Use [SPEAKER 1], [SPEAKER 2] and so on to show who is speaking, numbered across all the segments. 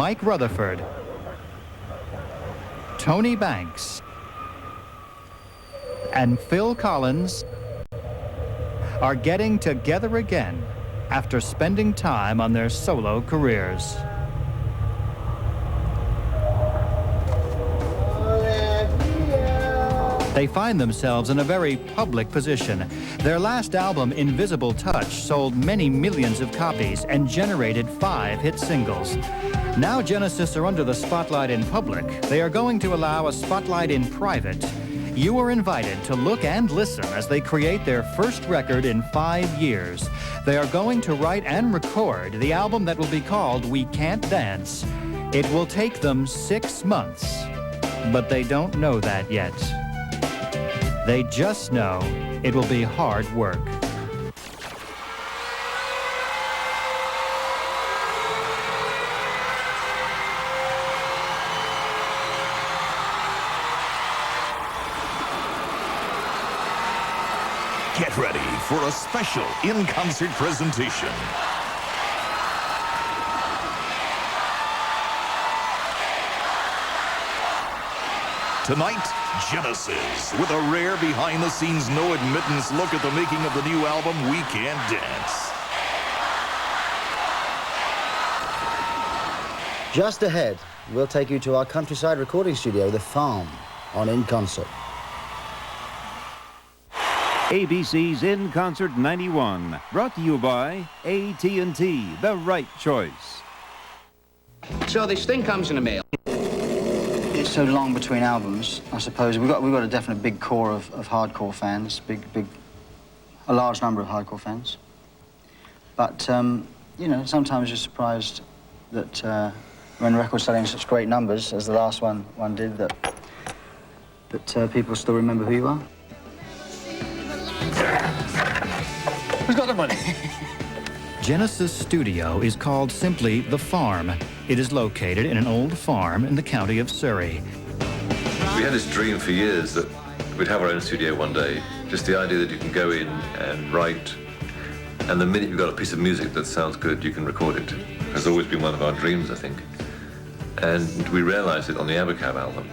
[SPEAKER 1] Mike Rutherford, Tony Banks, and Phil Collins are getting together again after spending time on their solo careers. They find themselves in a very public position. Their last album, Invisible Touch, sold many millions of copies and generated 5 hit singles. Now Genesis are under the spotlight in public. They are going to allow a spotlight in private. You are invited to look and listen as they create their first record in 5 years. They are going to write and record the album that will be called We Can't Dance. It will take them 6 months, but they don't know that yet. They just know it will be hard work.
[SPEAKER 2] Get ready for a special in-concert presentation. Tonight, Genesis, with a rare behind-the-scenes, no admittance look at the making of the new album, We Can't Dance.
[SPEAKER 3] Just ahead, we'll take you to our countryside recording studio, The Farm, on In Concert.
[SPEAKER 4] ABC's In Concert 91, brought to you by AT&T, the right choice.
[SPEAKER 5] So this thing comes in the mail.
[SPEAKER 3] It's so long between albums, I suppose. We've got a definite big core of hardcore fans, a large number of hardcore fans. But, you know, sometimes you're surprised that when records selling such great numbers, as the last one did, that people still remember who you are.
[SPEAKER 5] Who's got the money?
[SPEAKER 1] Genesis Studio is called simply The Farm. It is located in an old farm in the county of Surrey.
[SPEAKER 6] We had this dream for years that we'd have our own studio one day. Just the idea that you can go in and write, and the minute you've got a piece of music that sounds good, you can record it. Has always been one of our dreams, I think. And we realized it on the Abacab album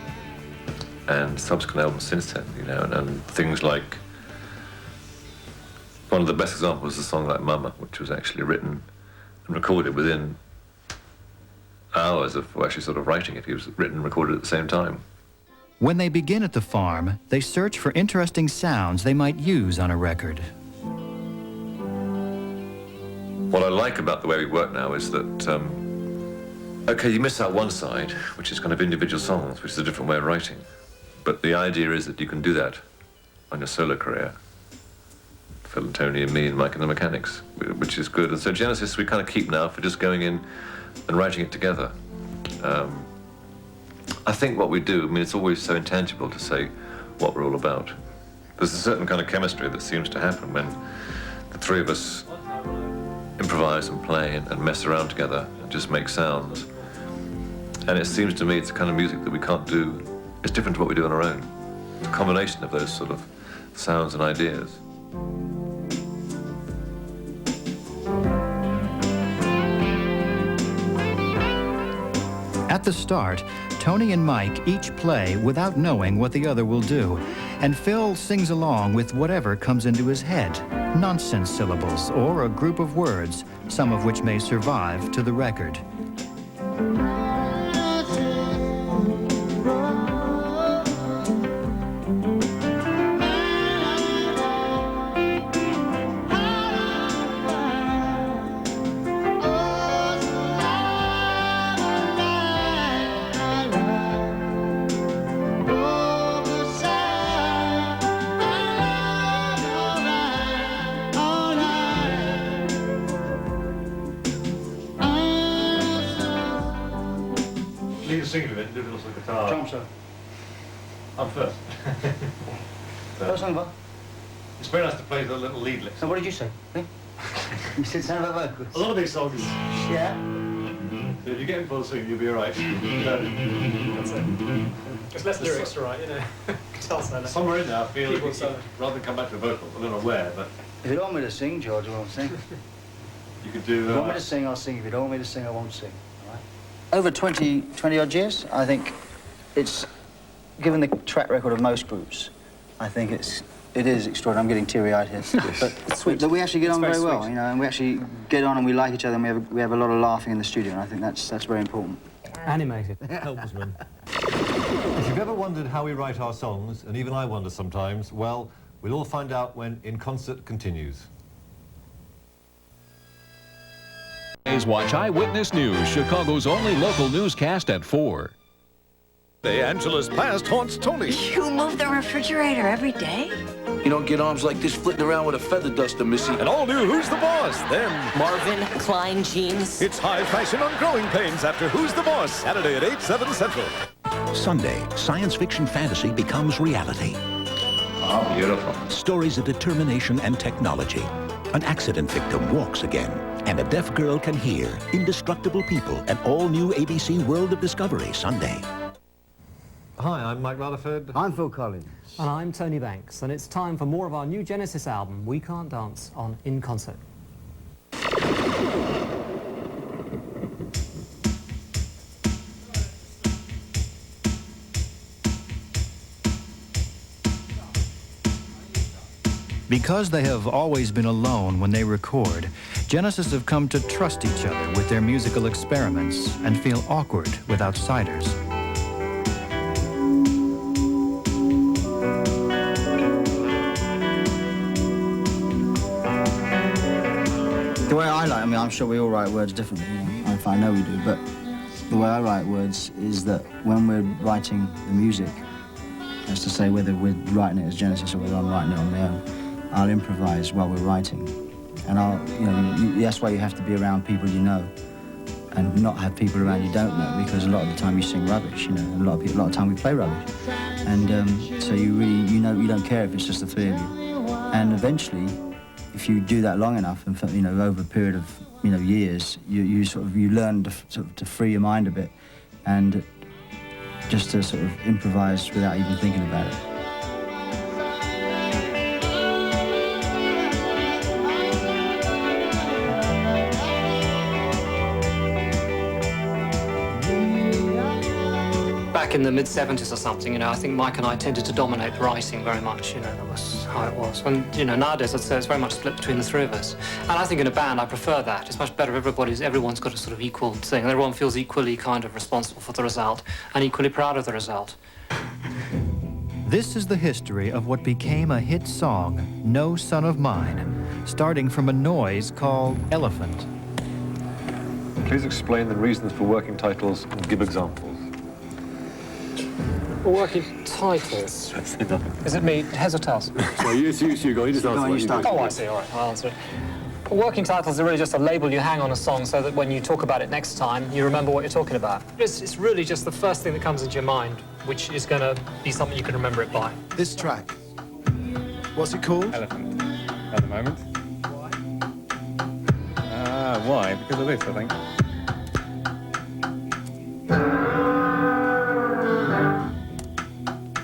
[SPEAKER 6] and subsequent albums since then, you know, and things like, one of the best examples is a song like Mama, which was actually written and recorded within hours of actually sort of writing it. It was written and recorded at the same time.
[SPEAKER 1] When they begin at the farm, they search for interesting sounds they might use on a record.
[SPEAKER 6] What I like about the way we work now is that, okay, you miss out one side, which is kind of individual songs, which is a different way of writing. But the idea is that you can do that on your solo career. Phil and Tony and me and Mike and the Mechanics, which is good. And so Genesis we kind of keep now for just going in and writing it together. I think what we do, I mean, it's always so intangible to say what we're all about. There's a certain kind of chemistry that seems to happen when the three of us improvise and play and mess around together and just make sounds. And it seems to me it's the kind of music that we can't do. It's different to what we do on our own. It's a combination of those sort of sounds and ideas.
[SPEAKER 1] At the start, Tony and Mike each play without knowing what the other will do, and Phil sings along with whatever comes into his head, nonsense syllables or a group of words, some of which may survive to the record.
[SPEAKER 7] Singing of it, do a little guitar.
[SPEAKER 3] Drum, sir.
[SPEAKER 7] I'm first.
[SPEAKER 3] What's song about?
[SPEAKER 7] It's very nice to play the little leadless.
[SPEAKER 3] So what did you say? You said something about vocals.
[SPEAKER 7] A lot of these songs.
[SPEAKER 3] Yeah.
[SPEAKER 7] So if you get in full swing, you'll be alright. That's it.
[SPEAKER 8] It's less lyrics to write, you know. Guitar solo.
[SPEAKER 7] Somewhere in there, I feel
[SPEAKER 8] Keyboard solo.
[SPEAKER 7] rather than come back to the vocal, I don't know where, but
[SPEAKER 3] If you don't want me to sing, George, I won't sing.
[SPEAKER 7] you could do.
[SPEAKER 3] If you want me to sing, I'll sing. If you don't want me to sing, I won't sing. All right? Over 20 odd years, I think it's, given the track record of most groups, I think it is extraordinary. I'm getting teary-eyed here. But we actually get on very well, you know, and we actually get on and we like each other, and we have a lot of laughing in the studio, and I think that's very important.
[SPEAKER 8] Animated.
[SPEAKER 7] Helmsman. If you've ever wondered how we write our songs, and even I wonder sometimes, well, we'll all find out when In Concert continues.
[SPEAKER 9] Please watch Eyewitness News, Chicago's only local newscast at 4.
[SPEAKER 2] Angela's past haunts Tony.
[SPEAKER 10] You move the refrigerator every day?
[SPEAKER 11] You don't get arms like this flitting around with a feather duster, Missy.
[SPEAKER 2] And all new Who's the Boss? Then
[SPEAKER 10] Marvin Klein jeans.
[SPEAKER 2] it's high fashion on growing pains after Who's the Boss? Saturday at 8, 7 Central.
[SPEAKER 12] Sunday, science fiction fantasy becomes reality.
[SPEAKER 6] Oh, beautiful.
[SPEAKER 12] Stories of determination and technology. An accident victim walks again, and a deaf girl can hear. Indestructible People, an all-new ABC World of Discovery, Sunday.
[SPEAKER 7] Hi, I'm Mike Rutherford.
[SPEAKER 5] I'm Phil Collins.
[SPEAKER 8] And I'm Tony Banks, and it's time for more of our new Genesis album, We Can't Dance, on In Concert.
[SPEAKER 1] Because they have always been alone when they record, Genesis have come to trust each other with their musical experiments and feel awkward with outsiders.
[SPEAKER 3] The way I write, I mean, I'm sure we all write words differently, you know, I know we do, but the way I write words is that when we're writing the music, as to say whether we're writing it as Genesis or whether I'm writing it on my own, I'll improvise while we're writing. And that's why you have to be around people you know and not have people around you don't know, because a lot of the time you sing rubbish, you know, and a lot of the time we play rubbish. And so you really, you don't care if it's just the three of you. And eventually, if you do that long enough, and you know, over a period of years, you learn to free your mind a bit, and just to sort of improvise without even thinking about it.
[SPEAKER 8] Back in the mid-70s or something, you know, I think Mike and I tended to dominate the writing very much, you know, that was how it was. And, you know, nowadays I'd say it's very much split between the three of us. And I think in a band I prefer that. It's much better if everyone's got a sort of equal thing, and everyone feels equally kind of responsible for the result and equally proud of the result.
[SPEAKER 1] This is the history of what became a hit song, No Son of Mine, starting from a noise called Elephant.
[SPEAKER 7] Please explain the reasons for working titles and give examples.
[SPEAKER 8] Working titles. Is it me? Heads or tails?
[SPEAKER 7] So you go. You just answer what you do.
[SPEAKER 8] Oh, I see. All right, I'll answer it. Working titles are really just a label you hang on a song so that when you talk about it next time, you remember what you're talking about. It's really just the first thing that comes into your mind, which is going to be something you can remember it by.
[SPEAKER 5] This track, what's it called?
[SPEAKER 13] Elephant, at the moment. Why? Because of this, I think.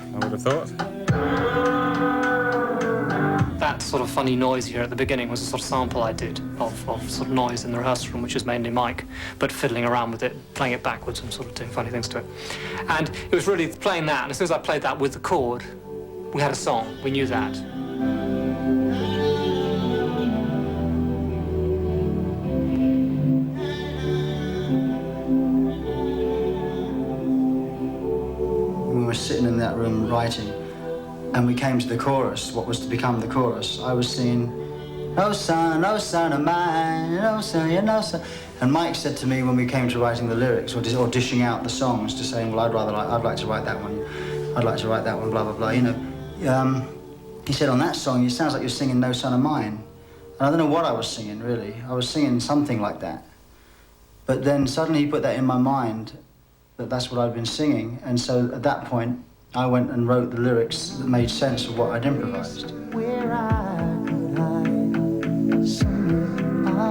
[SPEAKER 13] I would have thought.
[SPEAKER 8] That sort of funny noise you hear at the beginning was a sort of sample I did of sort of noise in the rehearsal room, which was mainly Mike, but fiddling around with it, playing it backwards and sort of doing funny things to it. And it was really playing that, and as soon as I played that with the chord, we had a song, we knew that.
[SPEAKER 3] We were sitting in that room writing, and we came to the chorus, what was to become the chorus. I was singing, "Oh son of mine, oh son, you know son." And Mike said to me when we came to writing the lyrics, or dishing out the songs, to saying, "Well, I'd like to write that one. I'd like to write that one, blah blah blah." You know, he said, "On that song, it sounds like you're singing No Son of Mine." And I don't know what I was singing really. I was singing something like that. But then suddenly he put that in my mind, that that's what I'd been singing, and so at that point I went and wrote the lyrics that made sense of what I'd improvised.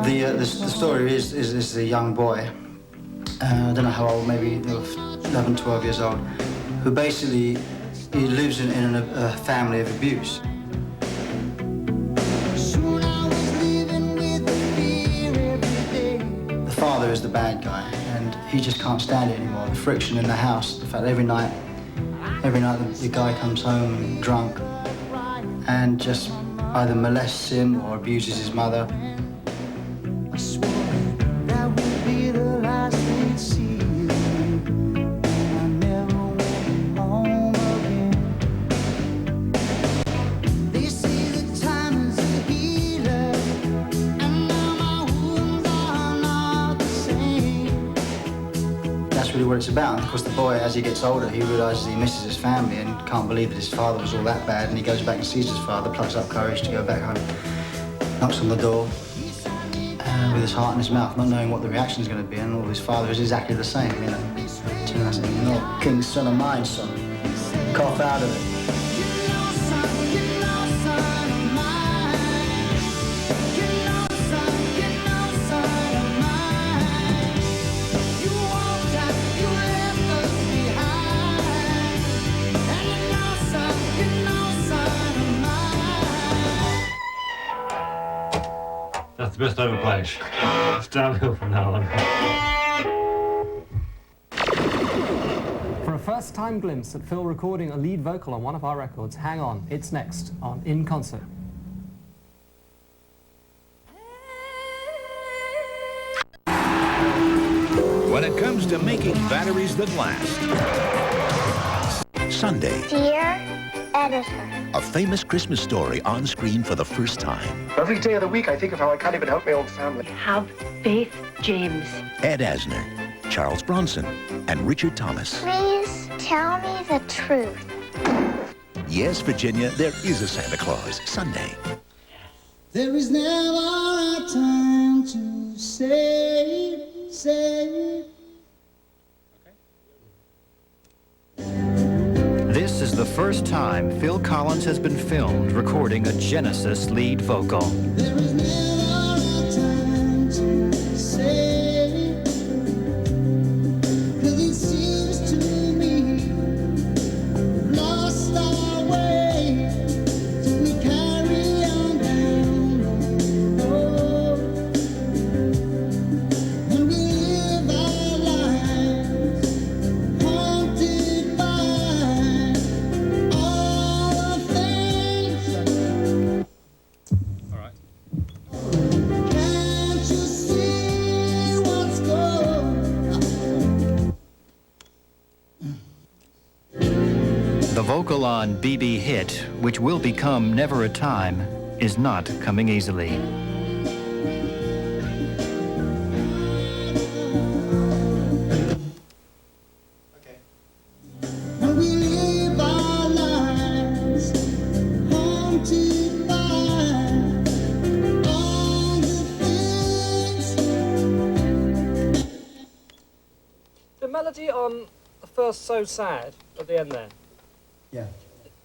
[SPEAKER 3] The story is a young boy, I don't know how old, maybe 11, 12 years old, who basically he lives in a family of abuse. The father is the bad guy, and he just can't stand it anymore. The friction in the house, the fact that every night the guy comes home drunk and just either molests him or abuses his mother.
[SPEAKER 14] I swore that would be the last we'd see. I never went home again. They say the time is a healer, and now my wounds are not the same.
[SPEAKER 3] That's really what it's about. And of course, the boy, as he gets older, he realises he misses his family and can't believe that his father was all that bad. And he goes back and sees his father, plucks up courage to go back home, knocks on the door, with his heart in his mouth, not knowing what the reaction is going to be, and all his father is exactly the same, you know. And I said, no, king's son of mine, son. Cough out of it.
[SPEAKER 7] That's the best overplay. It's downhill from now on.
[SPEAKER 8] For a first-time glimpse at Phil recording a lead vocal on one of our records, hang on, it's next on In Concert.
[SPEAKER 12] When it comes to making batteries that last. Sunday.
[SPEAKER 15] Dear Editor.
[SPEAKER 12] A famous Christmas story on screen for the first time.
[SPEAKER 16] Every day of the week I think of how I can't even help my own family.
[SPEAKER 10] Have faith, James.
[SPEAKER 12] Ed Asner, Charles Bronson, and Richard Thomas.
[SPEAKER 15] Please tell me the truth.
[SPEAKER 12] Yes, Virginia, there is a Santa Claus. Sunday.
[SPEAKER 14] There is never a time to save.
[SPEAKER 1] This is the first time Phil Collins has been filmed recording a Genesis lead vocal.
[SPEAKER 14] There is never a time to save. 'Cause it seems to me we've lost our way. So we carry on down the road. And we live our lives haunted by all the things.
[SPEAKER 13] All right.
[SPEAKER 14] Can't you see what's going
[SPEAKER 1] The vocal on BB Hit, which will become Never a Time, is not coming easily.
[SPEAKER 14] And we live our lives haunted by all the things.
[SPEAKER 8] The melody on the first So Sad at the end there,
[SPEAKER 3] Yeah.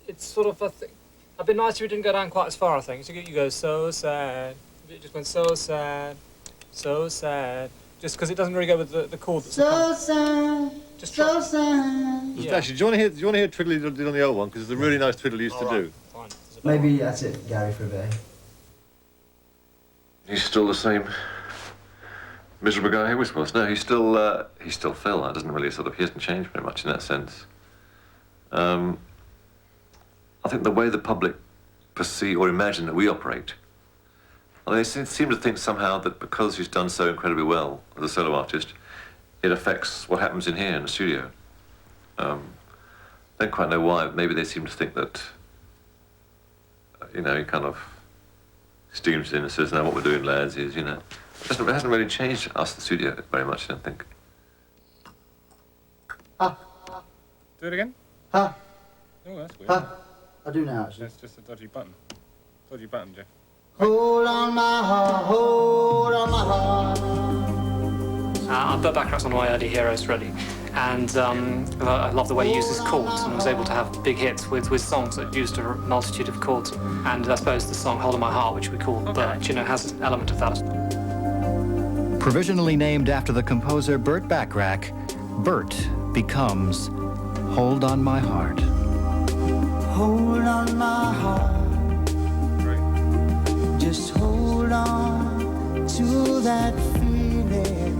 [SPEAKER 8] it's sort of a thing. I'd be nice if you didn't go down quite as far, I think. So you go so sad. It just went so sad, so sad. Just because it doesn't really go with the chord that's
[SPEAKER 14] So sad,
[SPEAKER 8] Just
[SPEAKER 14] so sad.
[SPEAKER 8] Yeah.
[SPEAKER 7] Actually, do you want to hear Twiddle he did on the old one? Because it's a really nice twiddle he used to do.
[SPEAKER 8] Fine.
[SPEAKER 3] Maybe that's it, Gary, for a bit.
[SPEAKER 6] He's still the same miserable guy he always was. No, he's still Phil. That doesn't really he hasn't changed very much in that sense. I think the way the public perceive or imagine that we operate, they seem to think somehow that because he's done so incredibly well as a solo artist, it affects what happens in here in the studio. Don't quite know why. Maybe they seem to think that, he kind of steams in and says, "Now what we're doing, lads, is it hasn't really changed us, the studio, very much. I don't think."
[SPEAKER 13] Do it again.
[SPEAKER 3] Huh?
[SPEAKER 13] Oh, that's weird.
[SPEAKER 3] Huh? I do now, actually.
[SPEAKER 13] That's just a dodgy button. Dodgy button, Jeff.
[SPEAKER 14] Hold on my heart, hold on my heart.
[SPEAKER 8] I put backups on my early heroes really, and I love the way he uses chords and was able to have big hits with songs that used a multitude of chords. And I suppose the song "Hold on My Heart," which we call Bert, has an element of that.
[SPEAKER 1] Provisionally named after the composer Burt Bacharach, Bert becomes Hold on My Heart.
[SPEAKER 14] Hold on my heart. Just hold on to that feeling.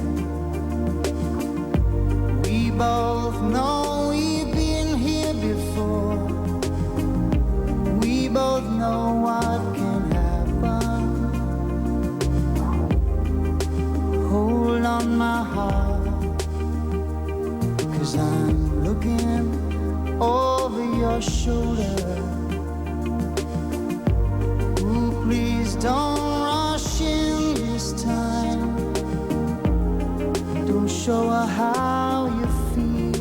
[SPEAKER 14] shoulder. Ooh, please don't rush in this time. Don't show her how you feel.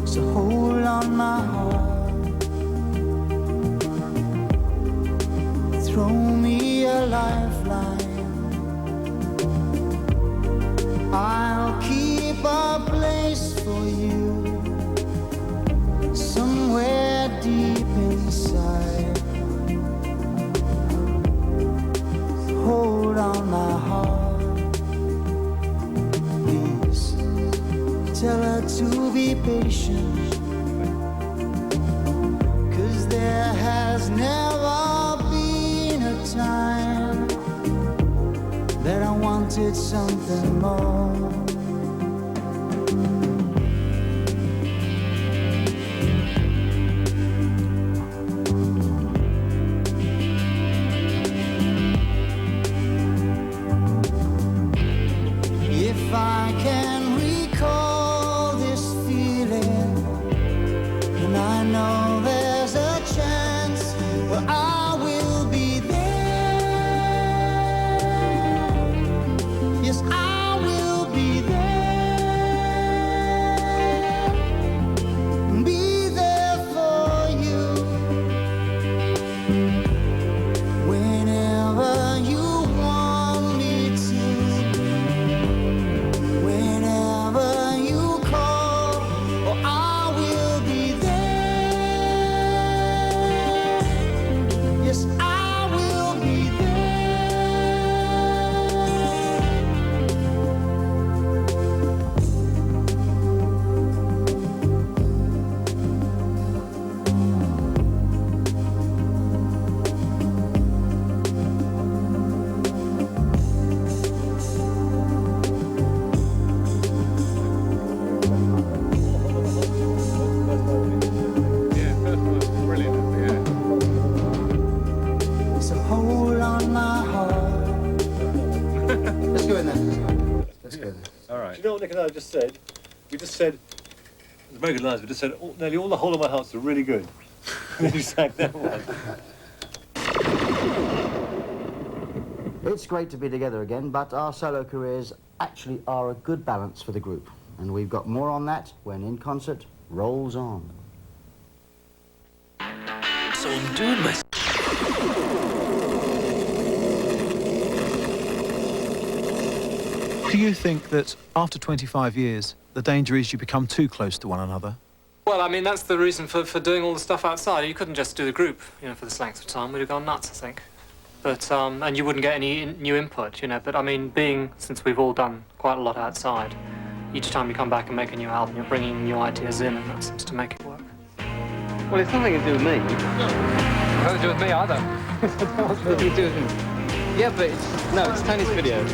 [SPEAKER 14] So hold on my heart. Throw me a lifeline. I'll keep a place for you somewhere deep inside. Hold on my heart. Please tell her to be patient, 'cause there has never been a time that I wanted something more. If I can recall this feeling, and I know there's a chance where I will be there. Yes, I will be there. Be there for you whenever you want me to. Whenever you call, oh, I will be there. Yes, I will be So hold on my heart. Let's go in there. Let's go in there.
[SPEAKER 13] All right.
[SPEAKER 7] Do you know what Nick and I just said? We just said, it's very good lines, we just said nearly all the whole of my hearts are really good. And then you sang that one.
[SPEAKER 3] It's great to be together again, but our solo careers actually are a good balance for the group. And we've got more on that when In Concert rolls on.
[SPEAKER 11] So I'm doing my...
[SPEAKER 5] Do you think that after 25 years, the danger is you become too close to one another?
[SPEAKER 8] Well, I mean, that's the reason for doing all the stuff outside. You couldn't just do the group, you know, for this length of time. We'd have gone nuts, I think. But, and you wouldn't get any new input, you know. But, I mean, since we've all done quite a lot outside, each time you come back and make a new album, you're bringing new ideas in, and that seems to make it work.
[SPEAKER 17] Well, it's nothing to do with me.
[SPEAKER 8] It's nothing to do with me either.
[SPEAKER 17] It's nothing to do with me. Yeah, but it's Tony's video.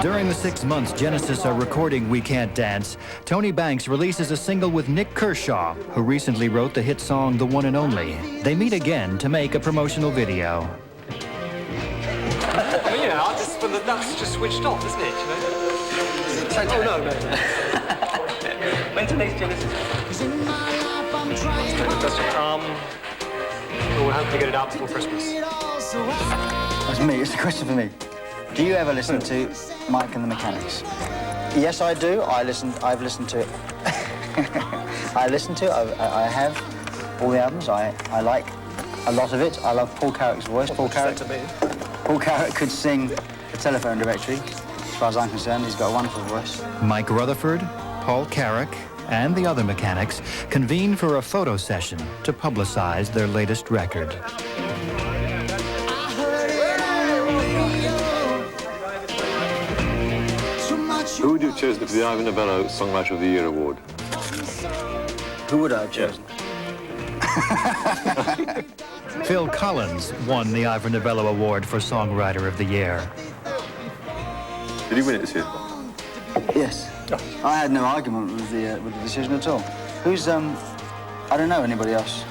[SPEAKER 1] During the 6 months Genesis are recording We Can't Dance, Tony Banks releases a single with Nick Kershaw, who recently wrote the hit song The One and Only. They meet again to make a promotional video.
[SPEAKER 8] I mean, you know, when the nuts just switched off, isn't it, you know?
[SPEAKER 17] Oh, no. When's the next Genesis?
[SPEAKER 8] We'll hopefully get it out before Christmas.
[SPEAKER 3] That's me, it's a question for me. Do you ever listen to Mike and the Mechanics? Yes, I do. I've listened to it. I listen to it. I have all the albums. I like a lot of it. I love Paul Carrick's voice. Paul Carrick could sing the Telephone Directory. As far as I'm concerned, he's got a wonderful voice.
[SPEAKER 1] Mike Rutherford, Paul Carrick, and the other mechanics convene for a photo session to publicize their latest record.
[SPEAKER 18] Who would you have chosen for the Ivor Novello Songwriter of the Year award?
[SPEAKER 3] Who would I have chosen?
[SPEAKER 1] Phil Collins won the Ivor Novello Award for Songwriter of the Year.
[SPEAKER 18] Did he win it this year?
[SPEAKER 3] Yes. I had no argument with the decision at all. Who's, I don't know anybody else.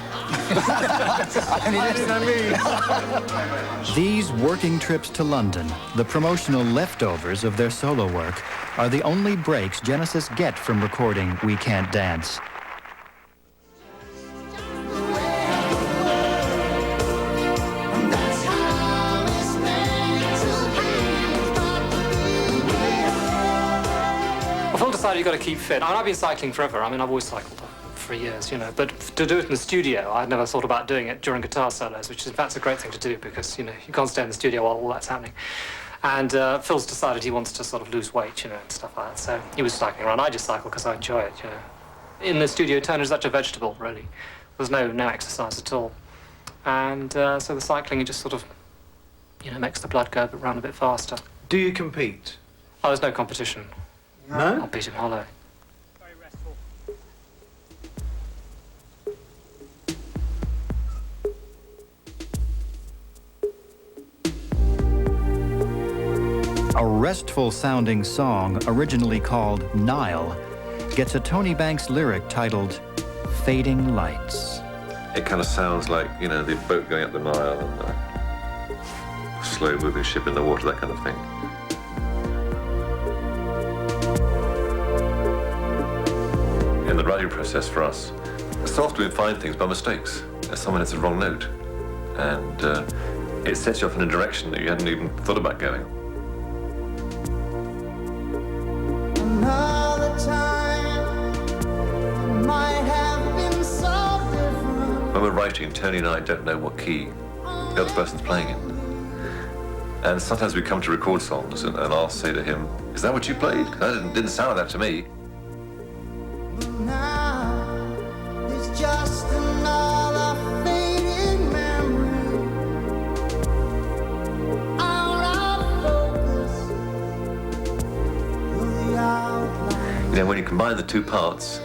[SPEAKER 1] These working trips to London, the promotional leftovers of their solo work, are the only breaks Genesis get from recording We Can't Dance.
[SPEAKER 8] Phil decided you've got to keep fit. I mean, I've been cycling forever. I mean, I've always cycled for years, you know. But to do it in the studio, I'd never thought about doing it during guitar solos, which is, in fact, a great thing to do because, you know, you can't stay in the studio while all that's happening. And Phil's decided he wants to sort of lose weight, you know, and stuff like that. So he was cycling around. I just cycle because I enjoy it, you know. In the studio, Turner's such a vegetable, really. There's no exercise at all. And so the cycling just sort of, you know, makes the blood go around a bit faster.
[SPEAKER 5] Do you compete?
[SPEAKER 8] Oh, there's no competition.
[SPEAKER 5] No?
[SPEAKER 8] I'll beat him hollow.
[SPEAKER 13] Very restful.
[SPEAKER 1] A restful-sounding song, originally called Nile, gets a Tony Banks lyric titled Fading Lights.
[SPEAKER 6] It kind of sounds like, you know, the boat going up the Nile and a slow-moving ship in the water, that kind of thing. In the writing process for us, so often we find things by mistakes. Someone hits the wrong note, and it sets you off in a direction that you hadn't even thought about going.
[SPEAKER 14] Another time might have been so different.
[SPEAKER 6] When we're writing, Tony and I don't know what key the other person's playing in. And sometimes we come to record songs and I'll say to him, "Is that what you played? That didn't sound like that to me."
[SPEAKER 14] Now it's just another fading memory. Out of focus. The outline.
[SPEAKER 6] You know, when you combine the two parts,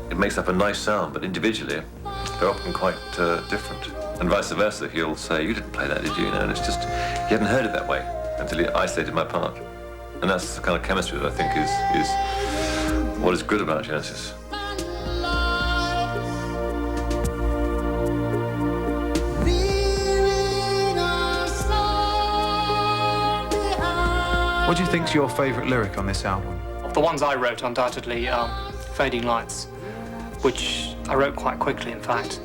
[SPEAKER 6] it makes up a nice sound, but individually, they're often quite different. And vice versa, he'll say, "You didn't play that, did you?" You know, and it's just, he hadn't heard it that way until he isolated my part. And that's the kind of chemistry that I think is what is good about Genesis.
[SPEAKER 5] What do you think's your favourite lyric on this album?
[SPEAKER 8] The ones I wrote, undoubtedly, Fading Lights, which I wrote quite quickly, in fact.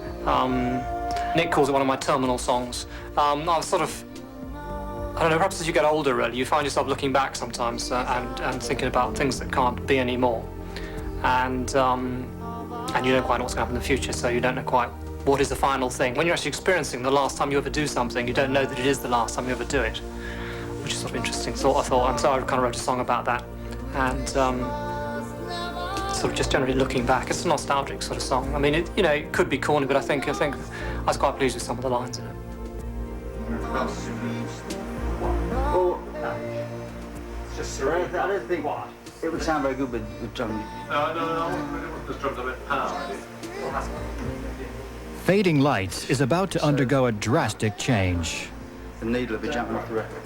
[SPEAKER 8] Nick calls it one of my terminal songs. I was sort of, I don't know, perhaps as you get older, really, you find yourself looking back sometimes and thinking about things that can't be anymore. And you don't quite know what's going to happen in the future, so you don't know quite what is the final thing. When you're actually experiencing the last time you ever do something, you don't know that it is the last time you ever do it, which is sort of interesting thought, I thought. And so I kind of wrote a song about that. And sort of just generally looking back, it's a nostalgic sort of song. I mean, it, you know, it could be corny, but I think I was quite pleased with some of the lines in it.
[SPEAKER 3] Well, just surround. I don't think it would sound very good with drum.
[SPEAKER 6] No, I want the drums a bit power.
[SPEAKER 1] Fading Lights is about to undergo a drastic change.
[SPEAKER 3] The needle will be jumping off the record.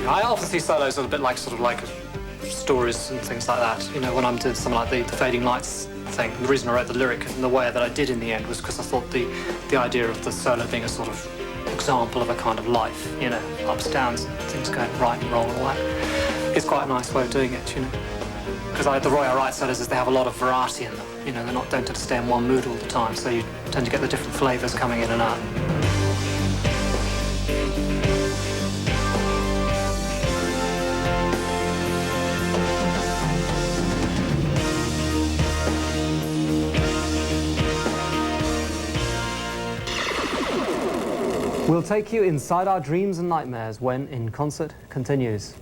[SPEAKER 8] I often see solos as a bit like sort of like stories and things like that. You know, when I'm doing something like the Fading Lights thing, the reason I wrote the lyric in the way that I did in the end was because I thought the idea of the solo being a sort of example of a kind of life, you know, ups, downs, things going right and wrong and all that. It's quite a nice way of doing it, you know. Because the way I write solos is they have a lot of variety in them. You know, they don't tend to stay in one mood all the time, so you tend to get the different flavours coming in and out.
[SPEAKER 19] We'll take you inside our dreams and nightmares when In Concert continues.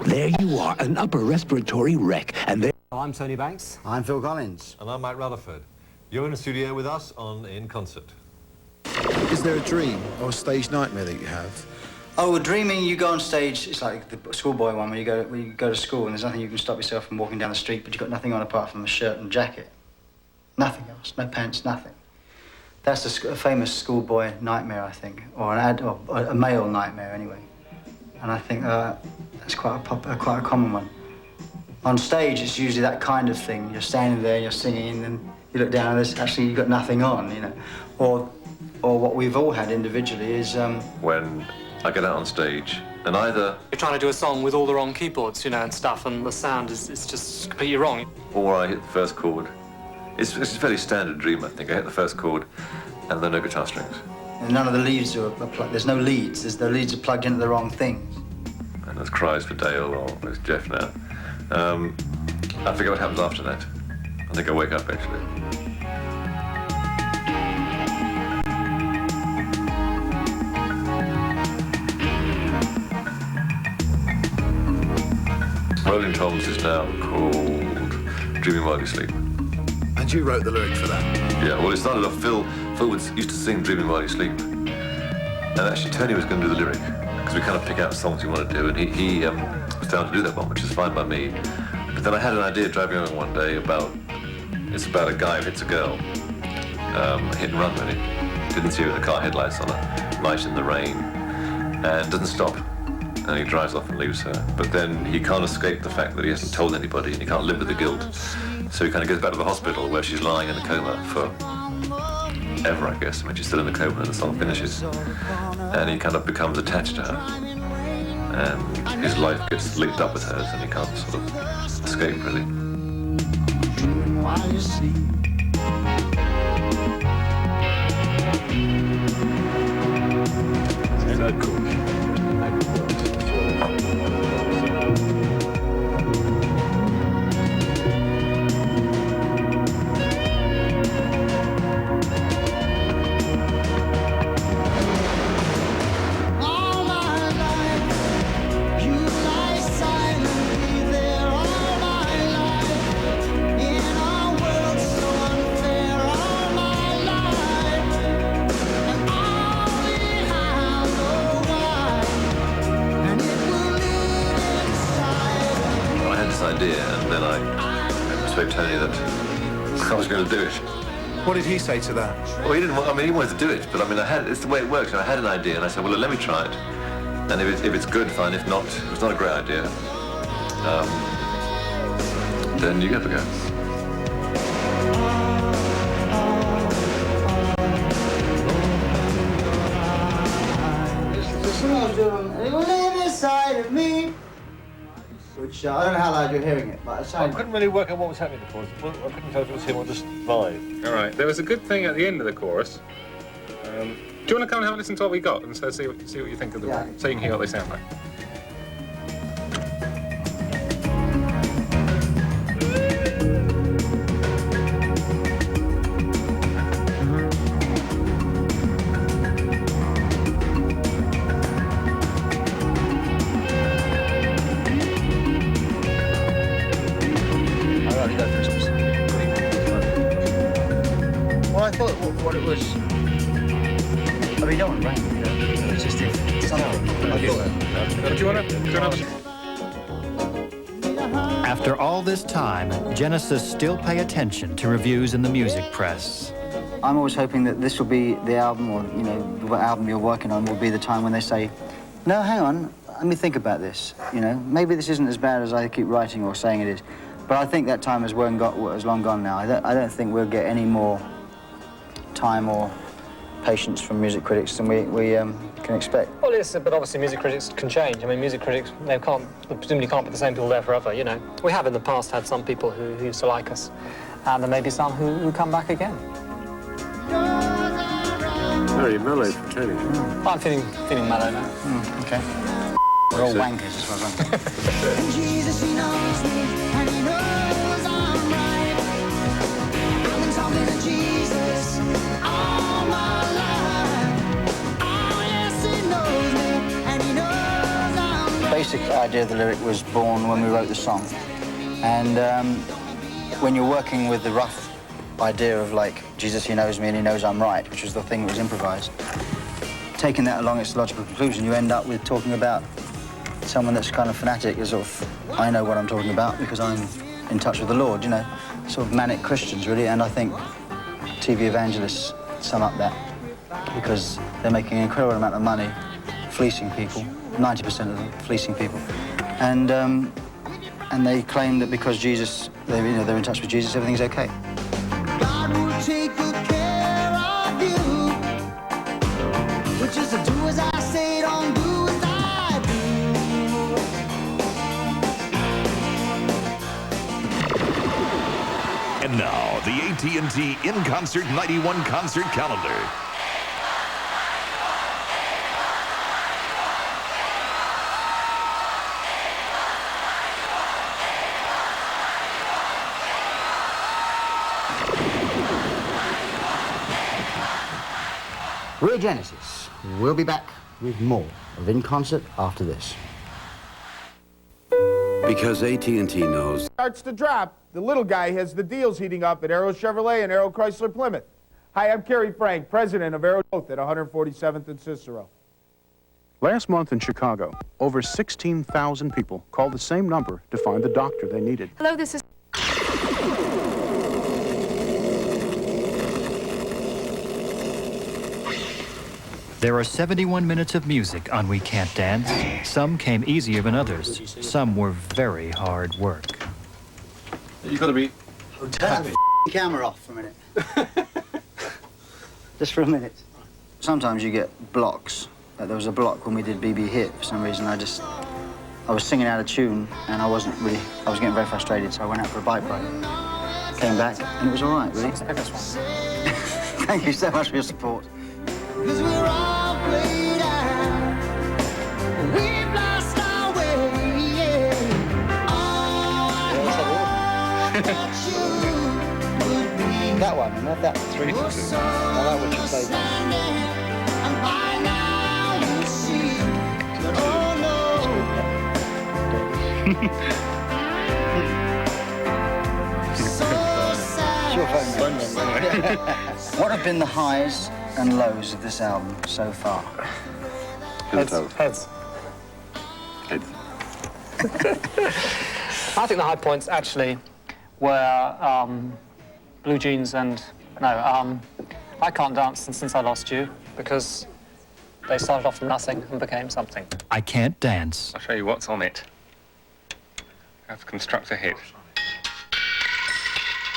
[SPEAKER 12] There you are, an upper respiratory wreck, and there...
[SPEAKER 19] I'm Tony Banks.
[SPEAKER 3] I'm Phil Collins.
[SPEAKER 7] And I'm Mike Rutherford. You're in the studio with us on In Concert.
[SPEAKER 20] Is there a dream or a stage nightmare that you have?
[SPEAKER 3] Oh, well, dreaming, you go on stage, it's like the schoolboy one, when you go to school and there's nothing you can stop yourself from walking down the street, but you've got nothing on apart from a shirt and jacket. Nothing else, no pants, nothing. That's a famous schoolboy nightmare, I think, or a male nightmare anyway. And I think that's quite a common one. On stage, it's usually that kind of thing. You're standing there, you're singing, and you look down and there's actually you've got nothing on, you know. Or what we've all had individually is
[SPEAKER 6] when I get out on stage and either
[SPEAKER 8] you're trying to do a song with all the wrong keyboards, you know, and stuff, and the sound is just completely wrong.
[SPEAKER 6] or I hit the first chord. It's a fairly standard Dream, I think. I hit the first chord and there are no guitar strings.
[SPEAKER 3] and none of the leads are plugged. There's no leads. The leads are plugged into the wrong things.
[SPEAKER 6] And there's cries for Dale, or there's Jeff now. I forget what happens after that. I think I wake up, actually. Rolling Toms is now called Dreaming While You Sleep.
[SPEAKER 20] And you wrote the lyric for that?
[SPEAKER 6] Yeah, well, it started off, Phil used to sing Dreaming While You Sleep. And actually, Tony was going to do the lyric, because we kind of pick out songs you want to do, and he was down to do that one, which is fine by me. But then I had an idea driving along one day it's about a guy who hits a girl, hit and run, really. Didn't see her with the car headlights on a night in the rain, and doesn't stop. And he drives off and leaves her. But then he can't escape the fact that he hasn't told anybody, and he can't live with the guilt. So he kind of goes back to the hospital where she's lying in a coma for ever, I guess. I mean, she's still in the coma and the song finishes. And he kind of becomes attached to her. And his life gets linked up with hers, and he can't sort of escape, really.
[SPEAKER 14] While you sleep.
[SPEAKER 18] Is that cool?
[SPEAKER 6] And then I persuaded Tony that I was going to do it.
[SPEAKER 20] What did he say to that?
[SPEAKER 6] Well, he didn't. I mean, he wanted to do it, but I mean, it's the way it works. I had an idea, and I said, well, let me try it. And if it's good, fine. If not, if it's not a great idea, then you have a go.
[SPEAKER 3] The song I was doing, it will live inside of me. Which I don't know how loud you're hearing it, but it sounded...
[SPEAKER 7] I couldn't really work out what was happening in the chorus. Well, I couldn't tell if it was him or just live.
[SPEAKER 13] All right, there was a good thing at the end of the chorus. Do you want to come and have a listen to what we got and so see what you think of them, so you can hear what they sound like?
[SPEAKER 3] Well, I thought what it was... I mean, you don't want rain, you know? It's just something.
[SPEAKER 13] Do you want to...
[SPEAKER 1] After all this time, Genesis still pay attention to reviews in the music press.
[SPEAKER 3] I'm always hoping that this will be the album, or, you know, what album you're working on will be the time when they say, no, hang on, let me think about this, you know? Maybe this isn't as bad as I keep writing or saying it is. But I think that time has long gone now. I don't think we'll get any more time or patience from music critics than we can expect.
[SPEAKER 8] Well, yes, but obviously music critics can change. I mean, music critics, they presumably can't be the same people there forever, you know. We have in the past had some people who used to like us, and there may be some who come back again.
[SPEAKER 18] Very mellow for Tony.
[SPEAKER 8] I'm feeling mellow now.
[SPEAKER 3] Okay. We're all wankers as far as I'm concerned.
[SPEAKER 14] Jesus, he knows me, and he knows I'm right. I've been talking to Jesus all my life. Oh, yes, he knows me, and he knows I'm right.
[SPEAKER 3] Basic idea of the lyric was born when we wrote the song. And when you're working with the rough idea of, like, Jesus, he knows me and he knows I'm right, which was the thing that was improvised, taking that along its logical conclusion, you end up with talking about someone that's kind of fanatic, is sort of, I know what I'm talking about because I'm in touch with the Lord, you know, sort of manic Christians, really. And I think TV evangelists sum up that, because they're making an incredible amount of money fleecing people, 90% of them fleecing people, and they claim that because Jesus, they're in touch with Jesus, everything's okay.
[SPEAKER 14] God will take good care of you, which is to do as I say, don't do as I do.
[SPEAKER 2] And now, the AT&T In Concert 91 concert calendar.
[SPEAKER 3] We're Genesis. We'll be back with more of In Concert after this.
[SPEAKER 21] Because AT&T knows.
[SPEAKER 22] Starts to drop. The little guy has the deals heating up at Aero Chevrolet and Aero Chrysler Plymouth. Hi, I'm Kerry Frank, president of Aero at 147th and Cicero.
[SPEAKER 23] Last month in Chicago, over 16,000 people called the same number to find the doctor they needed.
[SPEAKER 10] Hello, this is...
[SPEAKER 1] There are 71 minutes of music on We Can't Dance. Some came easier than others. Some were very hard work.
[SPEAKER 3] You've got to be... Turn the camera off for a minute. Just for a minute. Sometimes you get blocks. Like there was a block when we did BB Hit for some reason. I was singing out of tune and I was getting very frustrated, so I went out for a bike ride. Came back and it was all right, really. Thank you so much for your support.
[SPEAKER 14] 'Cause we're all played out. We've lost our way, yeah. All I thought you would be.
[SPEAKER 3] That one, not that one.
[SPEAKER 14] I like what you played. And by now you see that, oh no.
[SPEAKER 3] What have been the highs and lows of this album so far?
[SPEAKER 8] Heads. Heads. I think the high points actually were Blue Jeans and I Can't Dance Since I Lost You, because they started off from nothing and became something.
[SPEAKER 1] I Can't Dance.
[SPEAKER 13] I'll show you what's on it. How to construct a hit.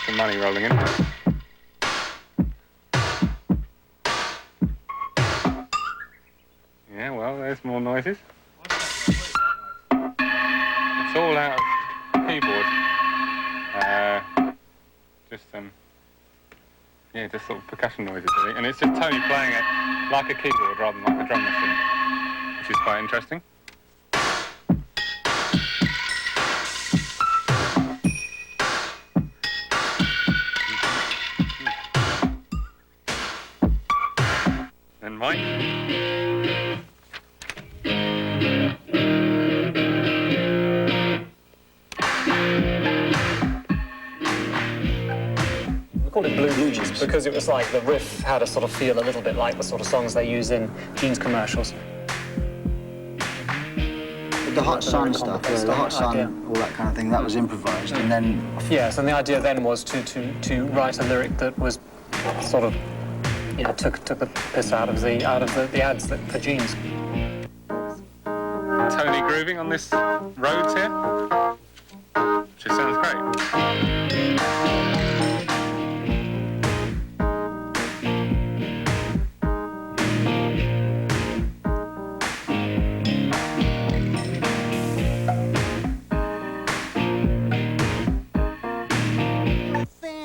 [SPEAKER 13] Some money rolling in. Yeah, well, there's more noises. It's all out of keyboard. Just sort of percussion noises, really. And it's just Tony playing it like a keyboard rather than like a drum machine, which is quite interesting. Then Mike.
[SPEAKER 8] We called it Blue Jeans because it was like the riff had a sort of feel a little bit like the sort of songs they use in jeans commercials.
[SPEAKER 3] The Hot Sun stuff, the Hot Sun, all that kind of thing, that was improvised, and then...
[SPEAKER 8] Yes, and the idea then was to write a lyric that was sort of, took the piss out of the ads for jeans.
[SPEAKER 13] Tony grooving on this Rhodes here, which sounds great.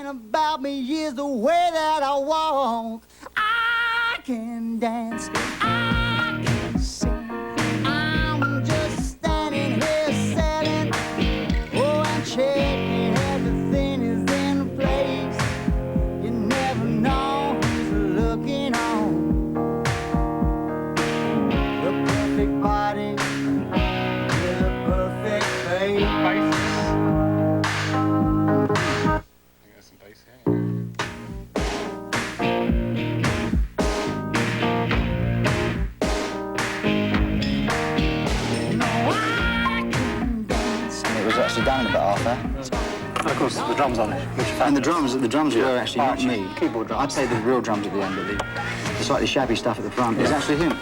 [SPEAKER 14] About me is the way that I walk. I can dance, I can sing. I'm just standing here selling, and checking everything is in place. You never know who's looking on. The perfect body with a perfect face.
[SPEAKER 8] And of course, the drums on it.
[SPEAKER 3] And the drums were actually not me. Keyboard drums. I'd say the real drums at the end, but the slightly shabby stuff at the front is actually him.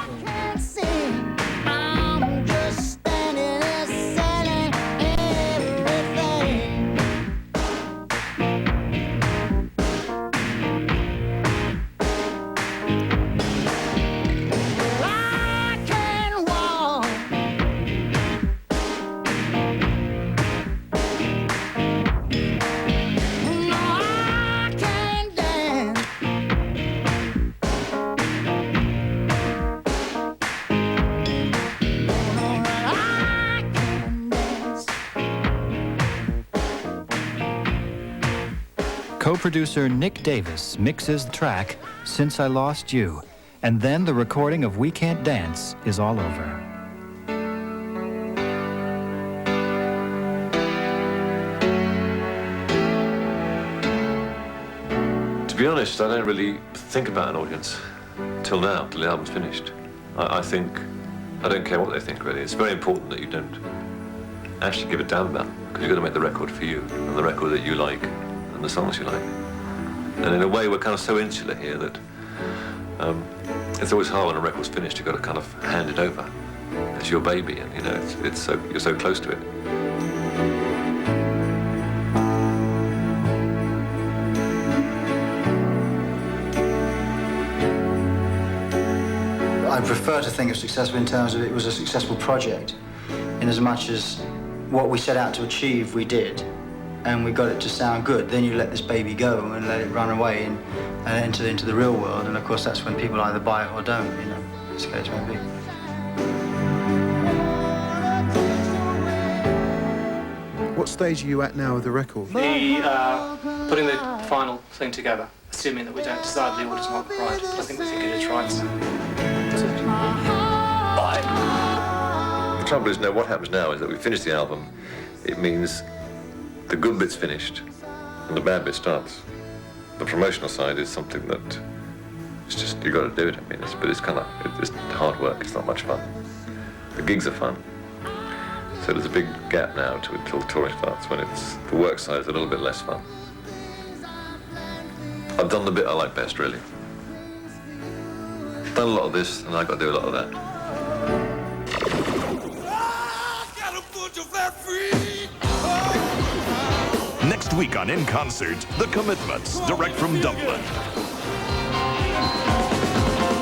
[SPEAKER 1] Co-producer Nick Davis mixes the track Since I Lost You, and then the recording of We Can't Dance is all over.
[SPEAKER 6] To be honest, I don't really think about an audience till now, till the album's finished. I don't care what they think, really. It's very important that you don't actually give a damn about them, because you've got to make the record for you, and the record that you like, and the songs you like. And in a way, we're kind of so insular here that it's always hard when a record's finished. You've got to kind of hand it over. It's your baby, and you know, you're so close to it.
[SPEAKER 3] I prefer to think of successful in terms of it was a successful project, in as much as what we set out to achieve, we did, and we got it to sound good. Then you let this baby go and let it run away and enter into the real world, and of course that's when people either buy it or don't, you know, as the case may be.
[SPEAKER 20] What stage are you at now with the record?
[SPEAKER 8] Putting the final thing together, assuming that we don't decide the order's not right. I think we think it is right.
[SPEAKER 6] The trouble is, what happens now is that we finish the album. It means the good bit's finished and the bad bit starts. The promotional side is something that it's just, you got to do it. I mean, it's hard work. It's not much fun. The gigs are fun. So there's a big gap now until touring starts, when the work side is a little bit less fun. I've done the bit I like best, really. Done a lot of this, and I've got to do a lot of that.
[SPEAKER 2] Next week on In Concert, The Commitments, direct from Dublin.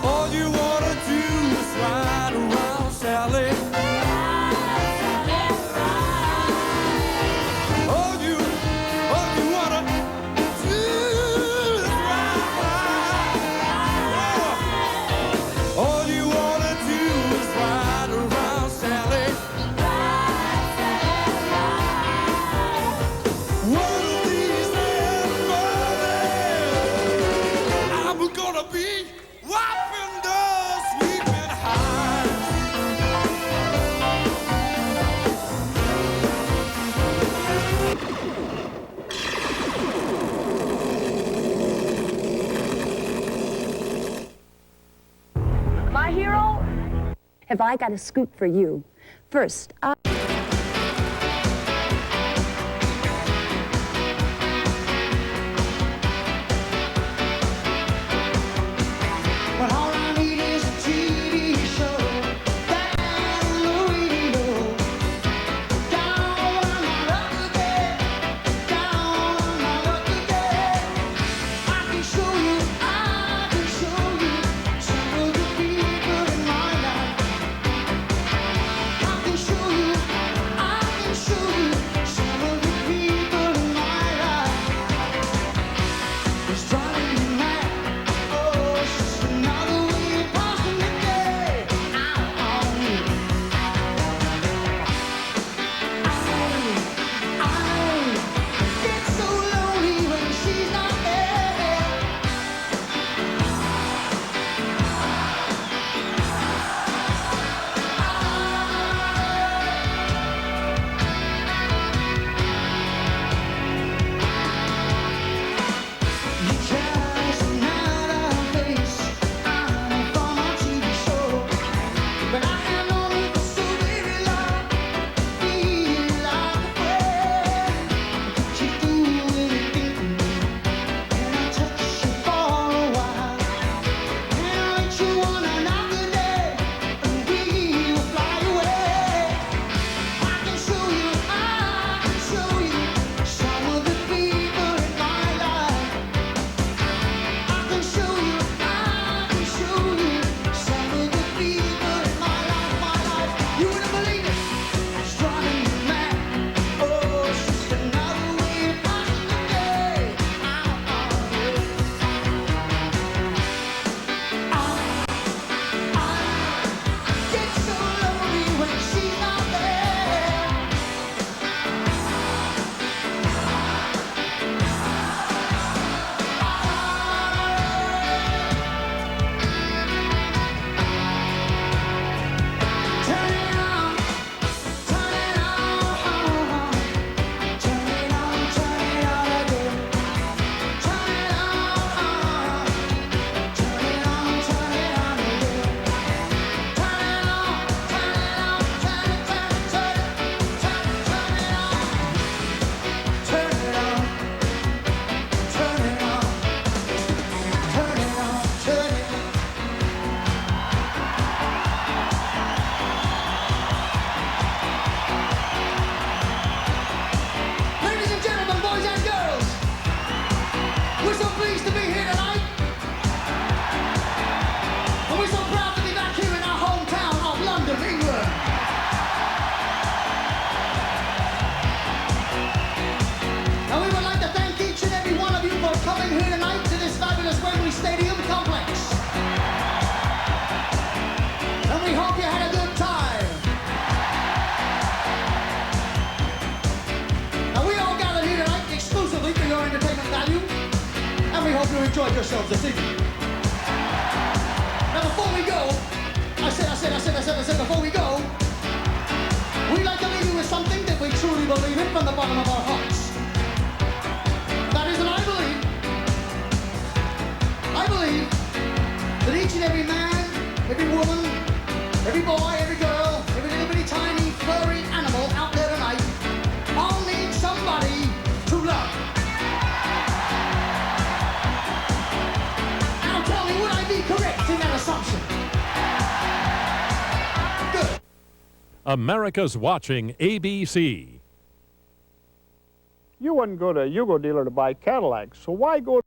[SPEAKER 14] All you wanna do is ride around, Sally. All you wanna do is ride. All you wanna do is ride around, Sally. One of these days, I'm gonna be wiping the sleeping eyes.
[SPEAKER 10] My hero, have I got a scoop for you? First,
[SPEAKER 14] Well, all I need is a TV show down the window. Down on my lucky day, down on my lucky day. I can show you some of the people in my life. I can show you
[SPEAKER 4] enjoyed yourselves this evening. Now, before we go, I said, before we go, we'd like to leave you with something that we truly believe in from the bottom of our hearts. That is, and I believe that each and every man, every woman, every boy, every girl, every little bitty tiny furry animal out there tonight all need somebody to love. Now tell me, would I be correct in that assumption? Good.
[SPEAKER 9] America's watching ABC.
[SPEAKER 16] You wouldn't go to a Yugo dealer to buy Cadillacs, so why go